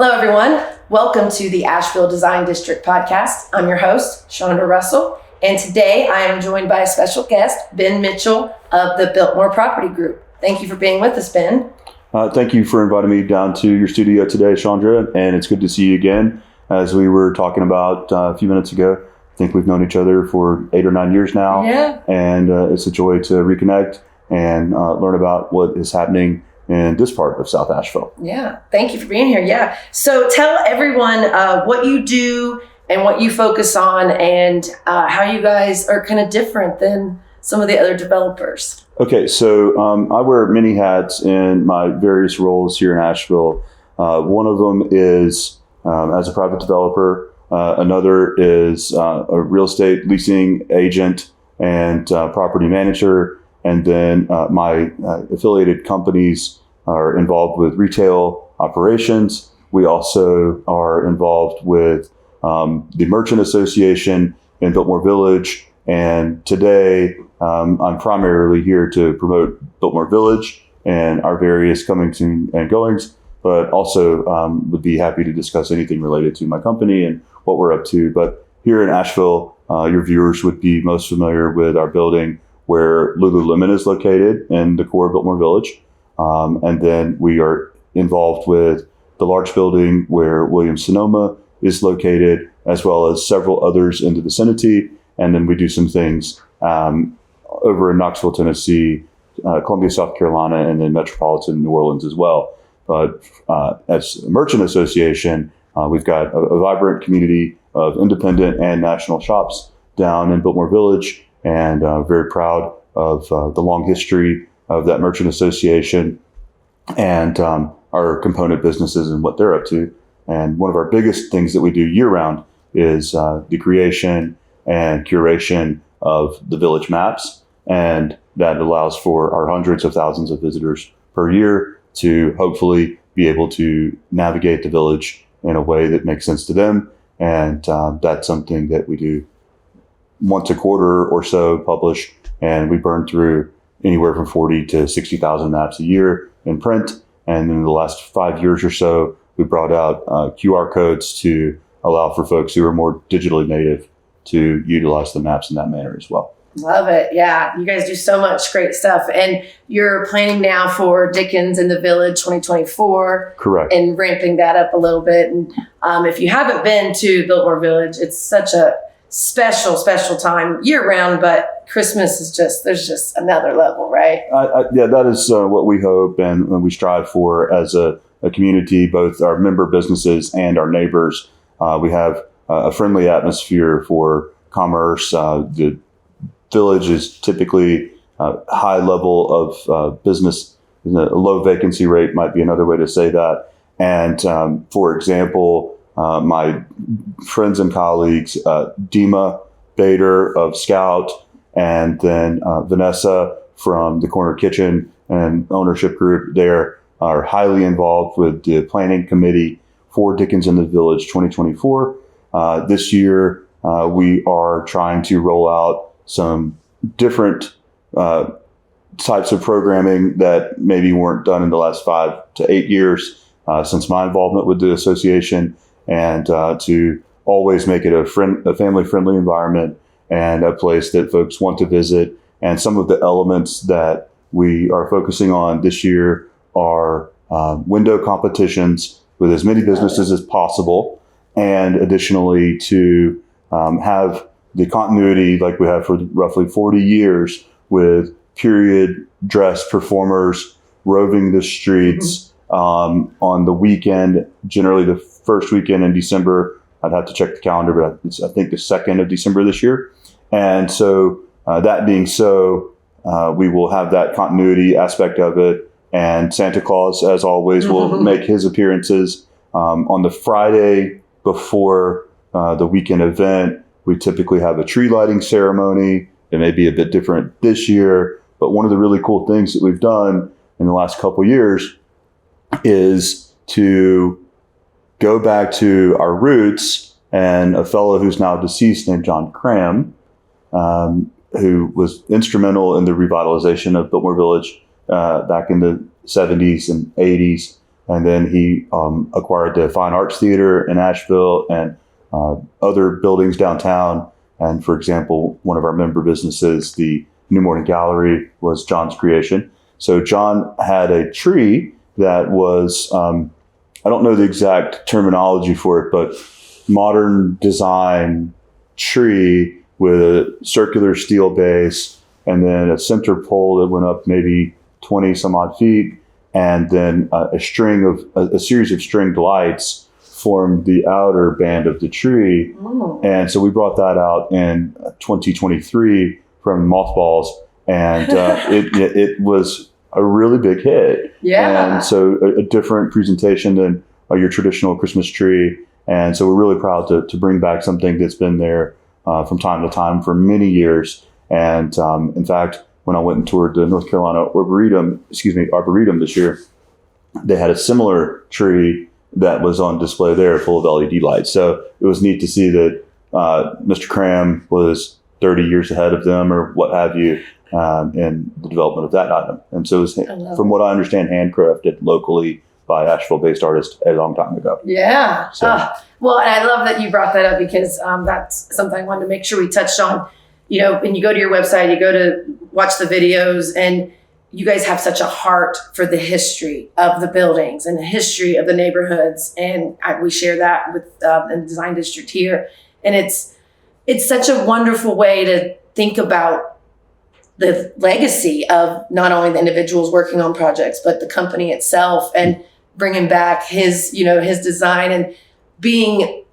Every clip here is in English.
Hello, everyone. Welcome to the Asheville Design District podcast. I'm your host, Chandra Russell, and today I am joined by a special guest, Ben Mitchell of the Biltmore Property Group. Thank you for being with us, Ben. Thank you for inviting me down to your studio today, Chandra, and it's good to see you again. As we were talking about a few minutes ago, I think we've known each other for 8 or 9 years now, and it's a joy to reconnect and learn about what is happening in this part of South Asheville. Yeah, thank you for being here. Yeah, so tell everyone what you do and what you focus on and how you guys are kind of different than some of the other developers. Okay, so I wear many hats in my various roles here in Asheville. One of them is as a private developer. Another is a real estate leasing agent and property manager. And then my affiliated companies are involved with retail operations. We also are involved with the Merchant Association in Biltmore Village. And today I'm primarily here to promote Biltmore Village and our various comings and goings, but also would be happy to discuss anything related to my company and what we're up to. But here in Asheville, your viewers would be most familiar with our building where Lululemon is located in the core of Biltmore Village. And then we are involved with the large building where Williams-Sonoma is located, as well as several others in the vicinity. And then we do some things over in Knoxville, Tennessee, Columbia, South Carolina, and then metropolitan New Orleans as well. But as a merchant association, we've got a vibrant community of independent and national shops down in Biltmore Village, and very proud of the long history of that merchant association and our component businesses and what they're up to. And one of our biggest things that we do year-round is the creation and curation of the village maps, and that allows for our hundreds of thousands of visitors per year to hopefully be able to navigate the village in a way that makes sense to them. And that's something that we do once a quarter or so, publish, and we burn through anywhere from 40 to 60,000 maps a year in print. And in the last 5 years or so, we brought out QR codes to allow for folks who are more digitally native to utilize the maps in that manner as well. Love it. Yeah, you guys do so much great stuff. And you're planning now for Dickens in the Village 2024. Correct. And ramping that up a little bit. And if you haven't been to Biltmore Village, it's such a special time year round, but Christmas is there's just another level, right? Yeah, that is what we hope and we strive for as a community, both our member businesses and our neighbors. We have a friendly atmosphere for commerce. The village is typically a high level of business. A low vacancy rate might be another way to say that. And for example, my friends and colleagues, Dima Bader of Scout, and then Vanessa from the Corner Kitchen and ownership group there are highly involved with the planning committee for Dickens in the Village 2024. This year, we are trying to roll out some different types of programming that maybe weren't done in the last 5 to 8 years since my involvement with the association, and to always make it a family-friendly environment and a place that folks want to visit. And some of the elements that we are focusing on this year are window competitions with as many businesses as possible, and additionally to have the continuity like we have for roughly 40 years with period dress performers roving the streets on the weekend, generally the first weekend in December. I'd have to check the calendar, but it's, I think, the 2nd of December this year. And so that being so, we will have that continuity aspect of it. And Santa Claus, as always, will make his appearances on the Friday before the weekend event. We typically have a tree lighting ceremony. It may be a bit different this year, but one of the really cool things that we've done in the last couple of years is to go back to our roots. And a fellow who's now deceased named John Cram, who was instrumental in the revitalization of Biltmore Village back in the 70s and 80s, And then he acquired the Fine Arts Theater in Asheville and other buildings downtown. And for example, one of our member businesses, the New Morning Gallery, was John's creation. So John had a tree that was, I don't know the exact terminology for it, but modern design tree with a circular steel base and then a center pole that went up maybe 20 some odd feet. And then a series of stringed lights formed the outer band of the tree. Oh. And so we brought that out in 2023 from mothballs, and it was a really big hit. Yeah. And so a different presentation than your traditional Christmas tree. And so we're really proud to bring back something that's been there from time to time for many years. And in fact, when I went and toured the North Carolina Arboretum this year, they had a similar tree that was on display there full of LED lights. So it was neat to see that Mr. Cram was 30 years ahead of them or what have you in the development of that item. And so it was, from what I understand, handcrafted locally by Asheville-based artists a long time ago. Yeah. So. Well, and I love that you brought that up because that's something I wanted to make sure we touched on. You know, when you go to your website, you go to watch the videos, and you guys have such a heart for the history of the buildings and the history of the neighborhoods. And we share that with in the Design District here. And it's such a wonderful way to think about the legacy of not only the individuals working on projects, but the company itself, and bringing back his design and being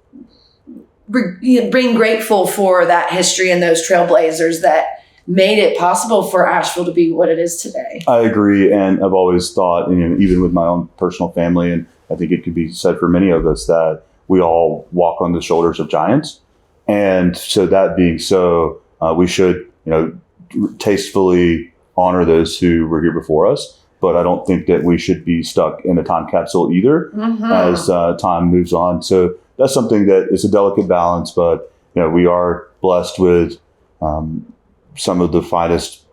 grateful for that history and those trailblazers that made it possible for Asheville to be what it is today. I agree. And I've always thought, even with my own personal family, and I think it could be said for many of us, that we all walk on the shoulders of giants. And so that being so, we should, tastefully honor those who were here before us. But I don't think that we should be stuck in a time capsule either as time moves on. So that's something that is a delicate balance, but we are blessed with some of the finest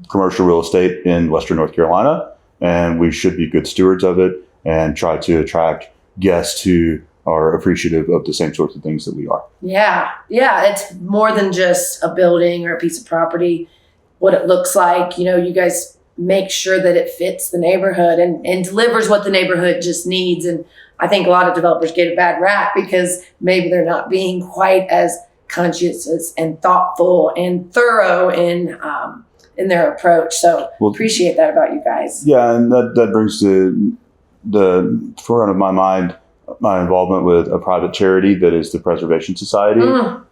commercial real estate in Western North Carolina, and we should be good stewards of it and try to attract guests who are appreciative of the same sorts of things that we are. Yeah. It's more than just a building or a piece of property. What it looks like, you guys make sure that it fits the neighborhood and delivers what the neighborhood just needs. And I think a lot of developers get a bad rap because maybe they're not being quite as conscientious and thoughtful and thorough in their approach. So appreciate that about you guys. Yeah, and that brings to the forefront of my mind my involvement with a private charity that is the Preservation Society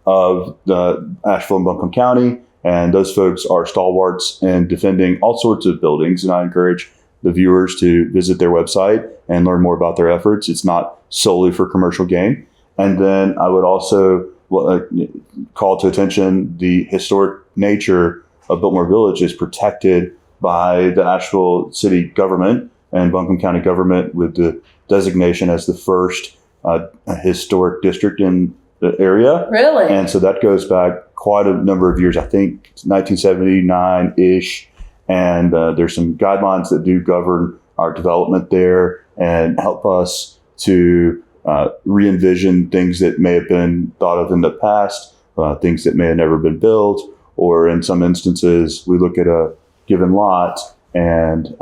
of the Asheville and Buncombe County. And those folks are stalwarts in defending all sorts of buildings. And I encourage the viewers to visit their website and learn more about their efforts. It's not solely for commercial gain. And then I would also call to attention the historic nature of Biltmore Village is protected by the Asheville city government and Buncombe County government with the designation as the first historic district in the area. Really? And so that goes back quite a number of years, I think 1979-ish. And there's some guidelines that do govern our development there and help us to re-envision things that may have been thought of in the past, things that may have never been built, or in some instances, we look at a given lot and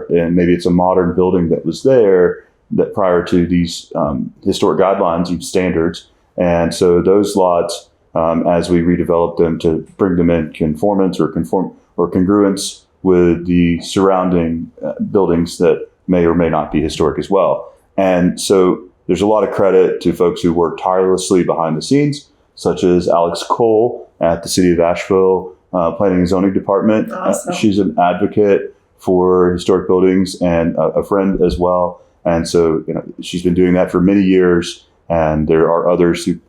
maybe it's a modern building that was there that prior to these historic guidelines and standards. And so those lots, as we redevelop them to bring them in conformance or congruence with the surrounding buildings that may or may not be historic as well. And so there's a lot of credit to folks who work tirelessly behind the scenes, such as Alex Cole at the City of Asheville Planning and Zoning Department. Awesome. She's an advocate for historic buildings and a friend as well. And so she's been doing that for many years. And there are others who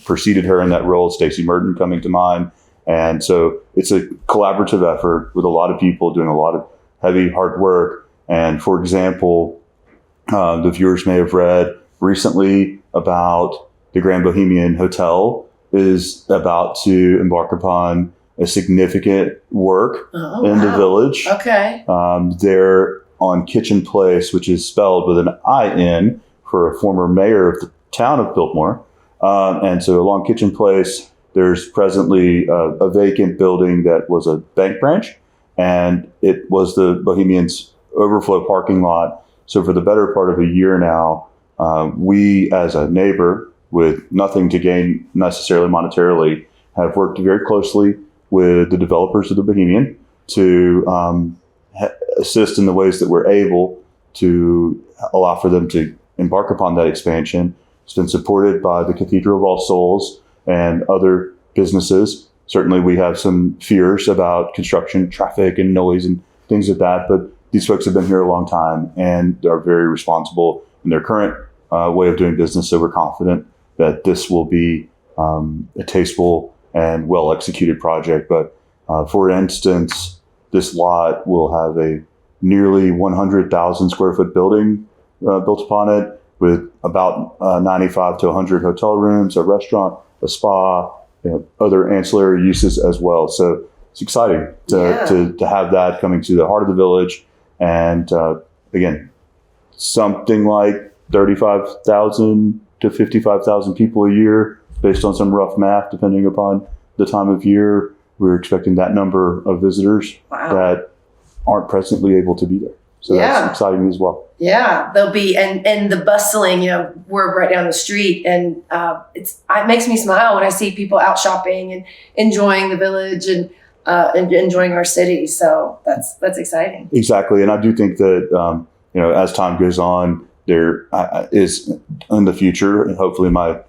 preceded her in that role, Stacey Merton coming to mind. And so it's a collaborative effort with a lot of people doing a lot of heavy, hard work. And for example, the viewers may have read recently about the Grand Bohemian Hotel is about to embark upon a significant work in the village. Okay. They're on Kitchen Place, which is spelled with an I-N for a former mayor of the town of Biltmore. And so along Kitchen Place, there's presently a vacant building that was a bank branch, and it was the Bohemians' overflow parking lot. So for the better part of a year now, we as a neighbor with nothing to gain necessarily monetarily have worked very closely with the developers of the Bohemian to assist in the ways that we're able to allow for them to embark upon that expansion. It's been supported by the Cathedral of All Souls and other businesses. Certainly we have some fears about construction, traffic, and noise and things like that, but these folks have been here a long time and are very responsible in their current way of doing business. So we're confident that this will be a tasteful and well-executed project. But for instance, this lot will have a nearly 100,000 square foot building built upon it with about 95 to 100 hotel rooms, a restaurant, a spa, other ancillary uses as well. So it's exciting to have that coming to the heart of the village. And again, something like 35,000 to 55,000 people a year, based on some rough math, depending upon the time of year. We're expecting that number of visitors that aren't presently able to be there. So that's exciting as well. Yeah, they'll be, and the bustling, we're right down the street, and it makes me smile when I see people out shopping and enjoying the village and enjoying our city. So that's exciting. Exactly. And I do think that, as time goes on, there is in the future, and hopefully my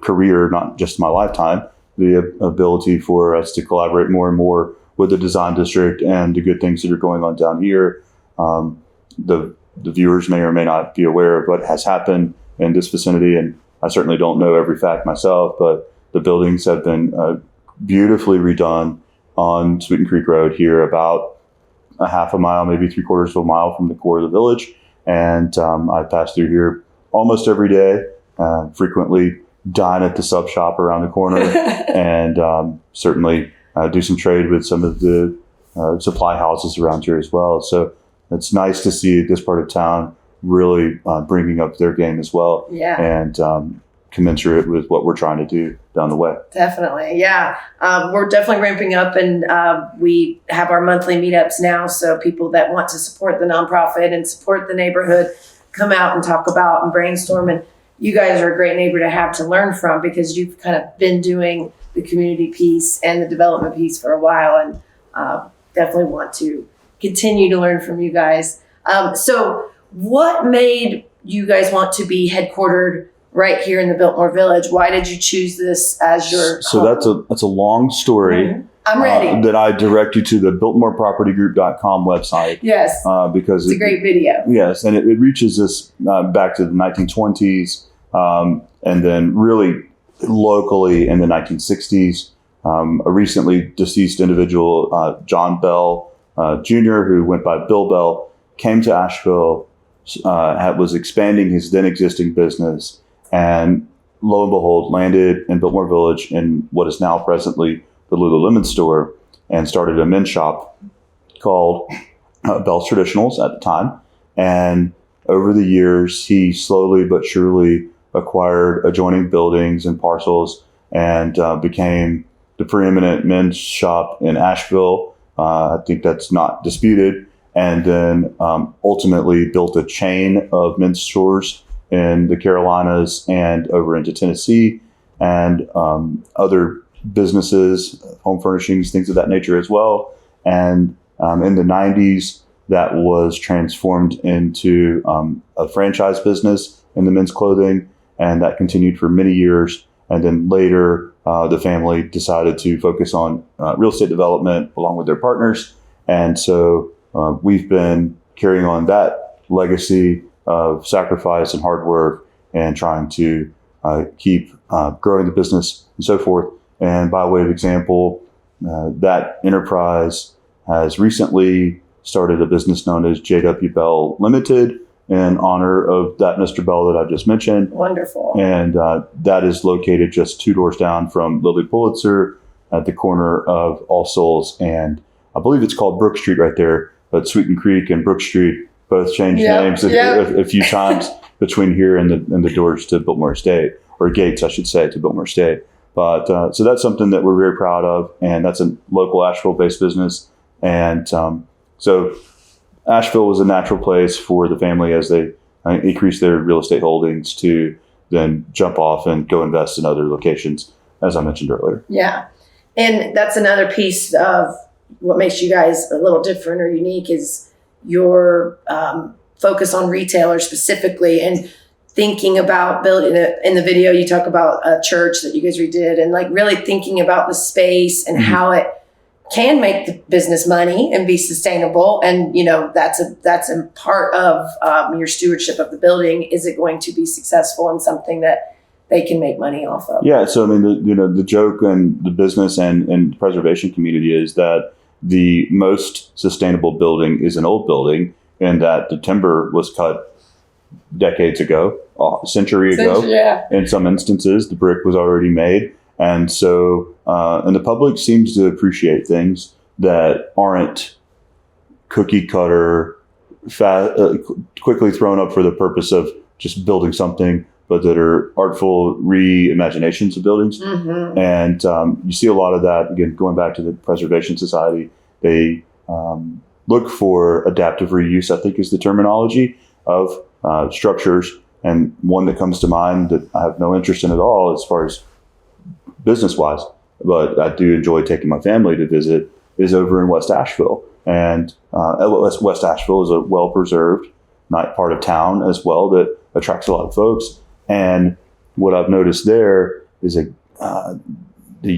career, not just my lifetime, the ability for us to collaborate more and more with the design district and the good things that are going on down here. The viewers may or may not be aware of what has happened in this vicinity, and I certainly don't know every fact myself, but the buildings have been beautifully redone on Sweeten Creek Road here, about a half a mile, maybe 3/4 of a mile from the core of the village. And I pass through here almost every day, frequently dine at the sub shop around the corner, and certainly do some trade with some of the supply houses around here as well. So it's nice to see this part of town really bringing up their game as well, and commensurate with what we're trying to do down the way. Definitely. Yeah. We're definitely ramping up, and we have our monthly meetups now. So people that want to support the nonprofit and support the neighborhood come out and talk about and brainstorm. And you guys are a great neighbor to have to learn from, because you've kind of been doing the community piece and the development piece for a while, and definitely want to continue to learn from you guys. So what made you guys want to be headquartered right here in the Biltmore Village? Why did you choose this as your home? That's a long story. Mm-hmm. I'm ready. That I direct you to the BiltmorePropertyGroup.com website. Yes. Because it's a great video. Yes, and it reaches us back to the 1920s, and then really locally in the 1960s. A recently deceased individual, John Bell Jr., who went by Bill Bell, came to Asheville, was expanding his then existing business, and lo and behold, landed in Biltmore Village in what is now presently the Lululemon store, and started a men's shop called Bell's Traditionals at the time. And over the years, he slowly but surely acquired adjoining buildings and parcels, and became the preeminent men's shop in Asheville. I think that's not disputed. And then ultimately built a chain of men's stores in the Carolinas and over into Tennessee, and other businesses, home furnishings, things of that nature as well. And in the 90s, that was transformed into a franchise business in the men's clothing, and that continued for many years. And then later, the family decided to focus on real estate development along with their partners. And so we've been carrying on that legacy of sacrifice and hard work, and trying to keep growing the business and so forth. And by way of example, that enterprise has recently started a business known as J.W. Bell Limited in honor of that Mr. Bell that I just mentioned. Wonderful. And that is located just 2 doors down from Lily Pulitzer at the corner of All Souls, and I believe it's called Brook Street right there, but Sweeten Creek and Brook Street both changed names a few times between here and the doors to Biltmore Estate, or gates, I should say, to Biltmore Estate. But so that's something that we're very proud of, and that's a local Asheville-based business. And so Asheville was a natural place for the family as they increase their real estate holdings to then jump off and go invest in other locations, as I mentioned earlier. Yeah. And that's another piece of what makes you guys a little different or unique is your focus on retailers specifically, and thinking about building it. In the video, you talk about a church that you guys redid, and like really thinking about the space and how it can make the business money and be sustainable. And, you know, that's a part of your stewardship of the building. Is it going to be successful and something that they can make money off of? Yeah. So, I mean, the joke and the business and preservation community is that the most sustainable building is an old building, and that the timber was cut decades ago, a century ago. Yeah. In some instances, the brick was already made. And so, and the public seems to appreciate things that aren't cookie cutter, quickly thrown up for the purpose of just building something, but that are artful reimaginations of buildings. Mm-hmm. And you see a lot of that, again, going back to the Preservation Society. They look for adaptive reuse, I think is the terminology, of structures. And one that comes to mind that I have no interest in at all as far as business-wise, but I do enjoy taking my family to visit, is over in West Asheville. And West Asheville is a well-preserved part of town as well that attracts a lot of folks. And what I've noticed there is the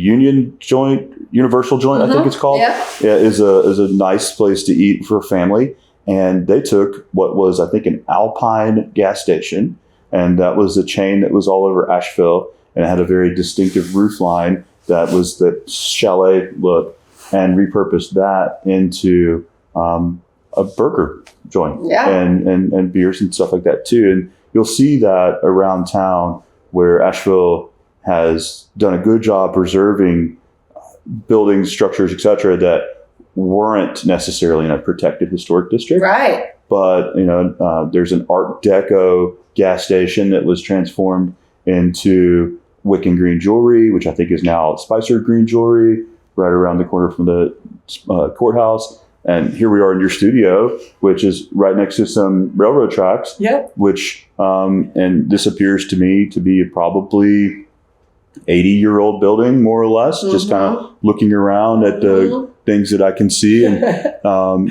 Universal Joint, I think it's called, is a nice place to eat for a family. And they took what was, I think, an Alpine gas station, and that was a chain that was all over Asheville, and it had a very distinctive roof line that was the chalet look, and repurposed that into a burger joint and beers and stuff like that too. And you'll see that around town where Asheville has done a good job preserving buildings, structures, etc., that weren't necessarily in a protected historic district. Right. But, there's an Art Deco gas station that was transformed into Wiccan Green Jewelry, which I think is now Spicer Green Jewelry, right around the corner from the courthouse. And here we are in your studio, which is right next to some railroad tracks. Yep. Which, and this appears to me to be probably 80-year-old building, more or less, just kind of looking around at the things that I can see. And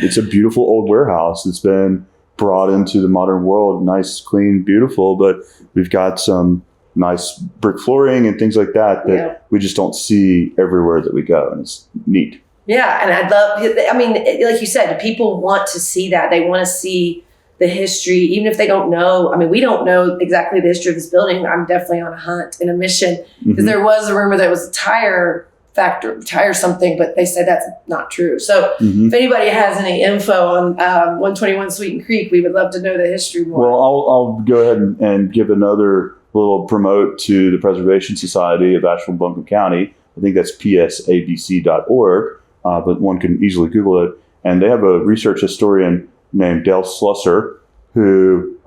it's a beautiful old warehouse that's been brought into the modern world. Nice, clean, beautiful, but we've got some nice brick flooring and things like that we just don't see everywhere that we go. And it's neat. Yeah. And like you said, people want to see that. They want to see the history, even if they don't know. We don't know exactly the history of this building. I'm definitely on a hunt and a mission, because there was a rumor that it was a tire something, but they said that's not true. So if anybody has any info on 121 Sweeten Creek, we would love to know the history more. Well, I'll go ahead and give another little promote to the Preservation Society of Asheville and Buncombe County. I think that's psabc.org, but one can easily Google it. And they have a research historian named Dale Slusser, who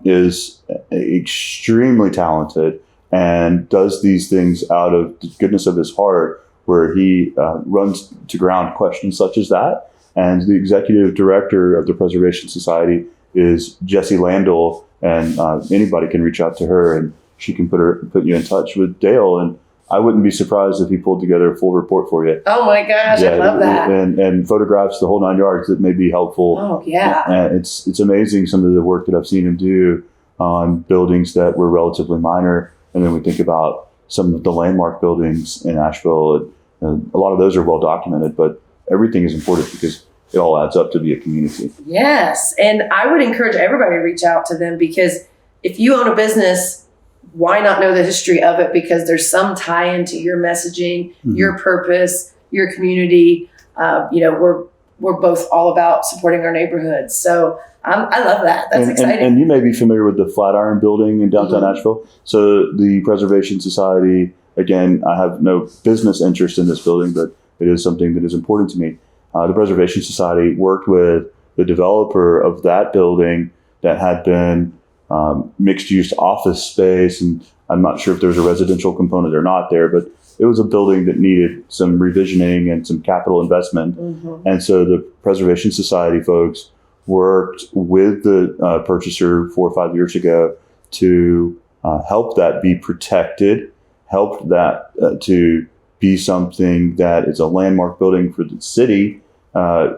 is extremely talented and does these things out of the goodness of his heart, where he runs to ground questions such as that. And the executive director of the Preservation Society is Jessie Landell, and anybody can reach out to her, and she can put you in touch with Dale. And I wouldn't be surprised if he pulled together a full report for you. Oh my gosh, I love that. And photographs, the whole 9 yards, that may be helpful. Oh yeah. And it's amazing some of the work that I've seen him do on buildings that were relatively minor. And then we think about some of the landmark buildings in Asheville. And a lot of those are well documented, but everything is important because it all adds up to be a community. Yes. And I would encourage everybody to reach out to them, because if you own a business, why not know the history of it? Because there's some tie into your messaging, your purpose, your community. We're both all about supporting our neighborhoods. So I love that. That's exciting. And you may be familiar with the Flatiron Building in downtown Asheville. So the Preservation Society, again, I have no business interest in this building, but it is something that is important to me. The Preservation Society worked with the developer of that building that had been mixed-use office space, and I'm not sure if there was a residential component or not there, but it was a building that needed some revisioning and some capital investment. And so the Preservation Society folks worked with the purchaser 4 or 5 years ago to help that be protected, help that to be something that is a landmark building for the city,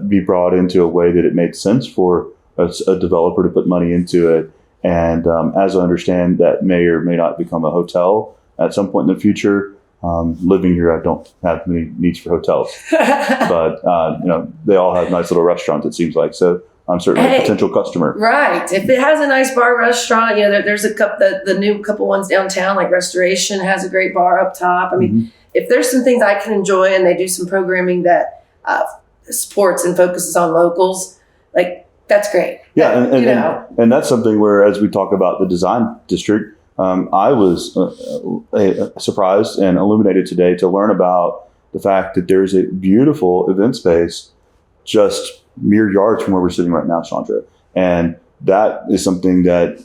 be brought into a way that it made sense for a developer to put money into it. And as I understand, that may or may not become a hotel at some point in the future. Living here, I don't have many needs for hotels, but they all have nice little restaurants, it seems like. So I'm certainly a potential customer. Right. If it has a nice bar restaurant, there's a couple, the new couple ones downtown, like Restoration has a great bar up top. I mean, if there's some things I can enjoy and they do some programming that supports and focuses on locals, like that's great. Yeah. And that's something where, as we talk about the design district, I was surprised and illuminated today to learn about the fact that there's a beautiful event space just mere yards from where we're sitting right now, Chandra. And that is something that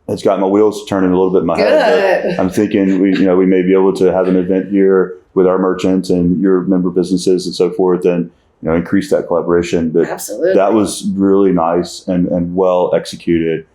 has got my wheels turning a little bit in my head. I'm thinking we may be able to have an event here with our merchants and your member businesses and so forth, and increase that collaboration. But absolutely, that was really nice and well executed.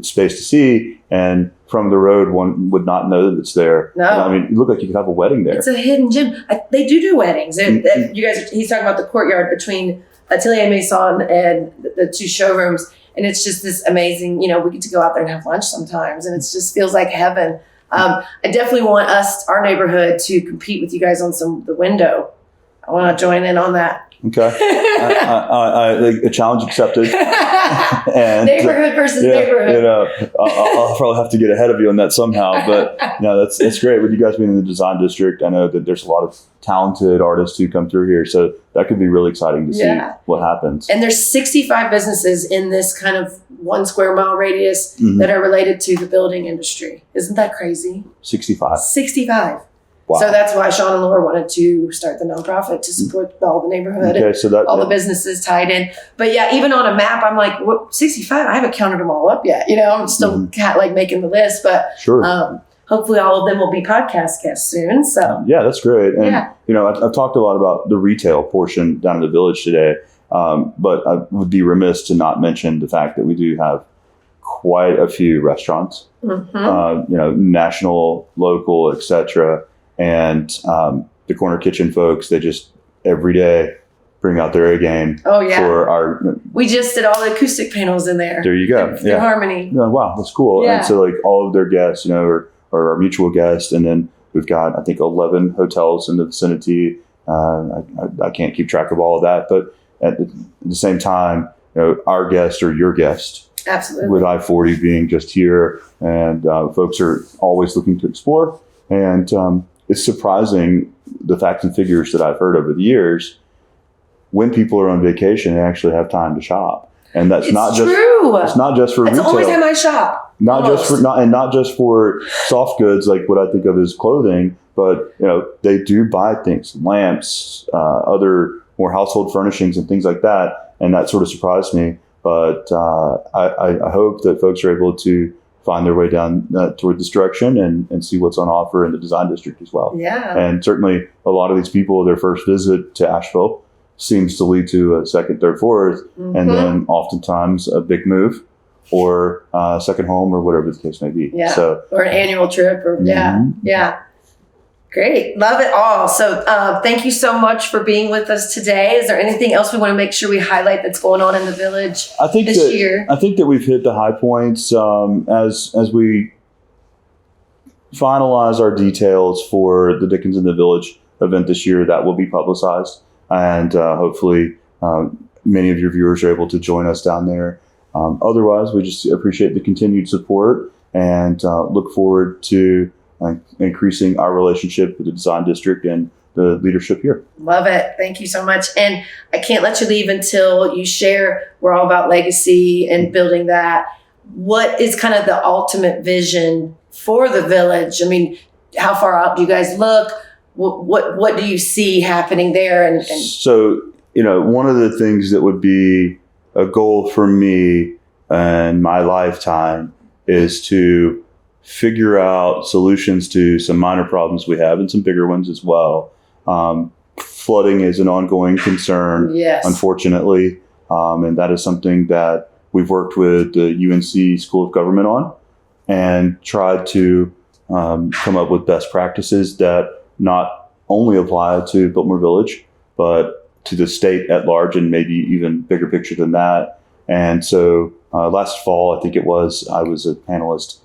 Space to see, and from the road one would not know that it's there. No, I mean, it looked like you could have a wedding there. It's a hidden gem. They do weddings. You guys, he's talking about the courtyard between Atelier Maison and the two showrooms, and it's just this amazing. We get to go out there and have lunch sometimes, and it just feels like heaven. I definitely want our neighborhood to compete with you guys on the window. I want to join in on that. Okay. A challenge accepted. And, neighborhood versus neighborhood. I'll probably have to get ahead of you on that somehow. But no, that's great. With you guys being in the design district, I know that there's a lot of talented artists who come through here. So that could be really exciting to see what happens. And there's 65 businesses in this kind of 1 square mile radius that are related to the building industry. Isn't that crazy? 65. Wow. So that's why Sean and Laura wanted to start the nonprofit to support all the neighborhood and all the businesses tied in. But yeah, even on a map, I'm like, 65? I haven't counted them all up yet. I'm still making the list, but hopefully all of them will be podcast guests soon. So yeah, that's great. And I've talked a lot about the retail portion down in the village today, but I would be remiss to not mention the fact that we do have quite a few restaurants, national, local, etc. And the Corner Kitchen folks, they just every day bring out their A game. Oh yeah. For we just did all the acoustic panels in there. There you go. The harmony. Yeah, wow, that's cool. Yeah. And so all of their guests, are our mutual guests, and then we've got I think 11 hotels in the vicinity. I can't keep track of all of that, but at the same time, our guest or your guest. Absolutely. With I-40 being just here, and folks are always looking to explore, and it's surprising the facts and figures that I've heard over the years. When people are on vacation, they actually have time to shop, and that's not just true. It's not just for retail. It's the only time I shop. Not just for soft goods like what I think of as clothing, but they do buy things, lamps, other more household furnishings, and things like that, and that sort of surprised me. But I hope that folks are able to find their way down toward this direction and see what's on offer in the design district as well. Yeah. And certainly a lot of these people, their first visit to Asheville seems to lead to a second, third, fourth, and then oftentimes a big move or a second home or whatever the case may be. Yeah. So, or an annual trip or yeah. Great. Love it all. So thank you so much for being with us today. Is there anything else we want to make sure we highlight that's going on in the village this year? I think that we've hit the high points as we finalize our details for the Dickens in the Village event this year. That will be publicized, and hopefully many of your viewers are able to join us down there. Otherwise, we just appreciate the continued support and look forward to increasing our relationship with the design district and the leadership here. Love it. Thank you so much. And I can't let you leave until you share, we're all about legacy and building that. What is kind of the ultimate vision for the village? I mean, how far out do you guys look? What do you see happening there? And so one of the things that would be a goal for me in my lifetime is to figure out solutions to some minor problems we have and some bigger ones as well. Flooding is an ongoing concern, yes, unfortunately, and that is something that we've worked with the UNC School of Government on and tried to come up with best practices that not only apply to Biltmore Village, but to the state at large and maybe even bigger picture than that. And so last fall, I think it was, I was a panelist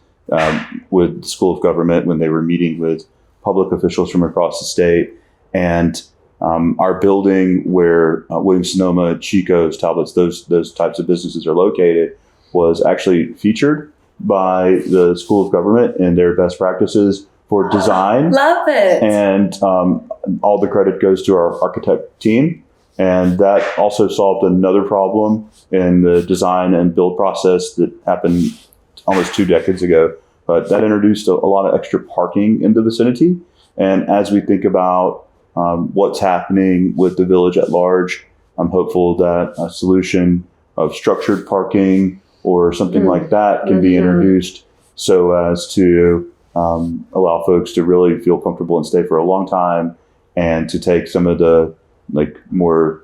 with the School of Government when they were meeting with public officials from across the state. And our building where Williams-Sonoma, Chico's, Talbot's, those types of businesses are located was actually featured by the School of Government in their best practices for design. Love it. And all the credit goes to our architect team. And that also solved another problem in the design and build process that happened almost 2 decades ago. But that introduced a lot of extra parking in the vicinity. And as we think about what's happening with the village at large, I'm hopeful that a solution of structured parking or something like that can be introduced so as to allow folks to really feel comfortable and stay for a long time, and to take some of the more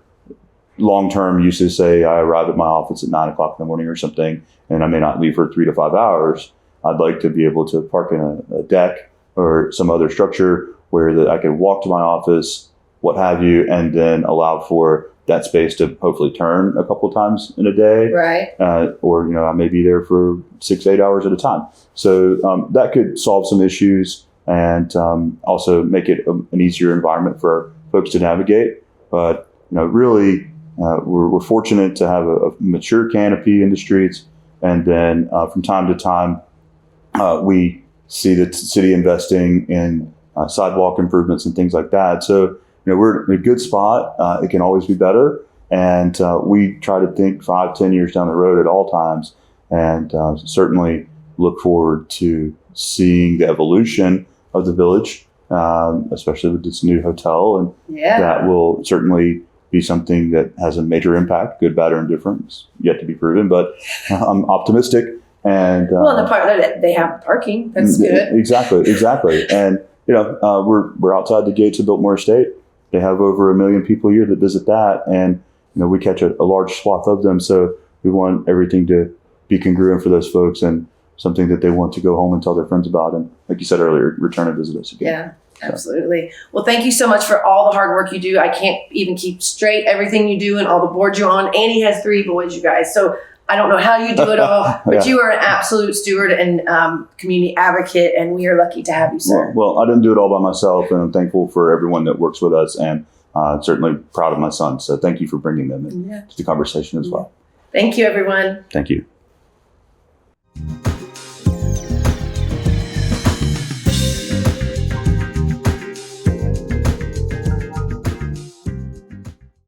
long-term uses. Say I arrive at my office at 9 o'clock in the morning or something, and I may not leave for 3 to 5 hours. I'd like to be able to park in a deck or some other structure where I can walk to my office, what have you, and then allow for that space to hopefully turn a couple of times in a day. Right. Or, I may be there for 6-8 hours at a time. So that could solve some issues and also make it an easier environment for folks to navigate. But, really, we're fortunate to have a mature canopy in the streets. And then from time to time, we see the city investing in sidewalk improvements and things like that. So, we're in a good spot. It can always be better. And we try to think 5-10 years down the road at all times, and certainly look forward to seeing the evolution of the village, especially with this new hotel. And that will certainly be something that has a major impact, good, bad, or indifferent. It's yet to be proven, but I'm optimistic. And the part that they have parking, that's good. Exactly. And we're outside the gates of Biltmore Estate. They have over 1 million people a year that visit that, and we catch a large swath of them. So we want everything to be congruent for those folks and something that they want to go home and tell their friends about. And like you said earlier, return and visit us again. Yeah, absolutely. Well, thank you so much for all the hard work you do. I can't even keep straight everything you do and all the boards you're on. Annie has 3 boys, you guys. So I don't know how you do it all, but you are an absolute steward and community advocate, and we are lucky to have you, sir. Well, I didn't do it all by myself, and I'm thankful for everyone that works with us, and certainly proud of my son. So thank you for bringing them into the conversation as well. Thank you, everyone. Thank you.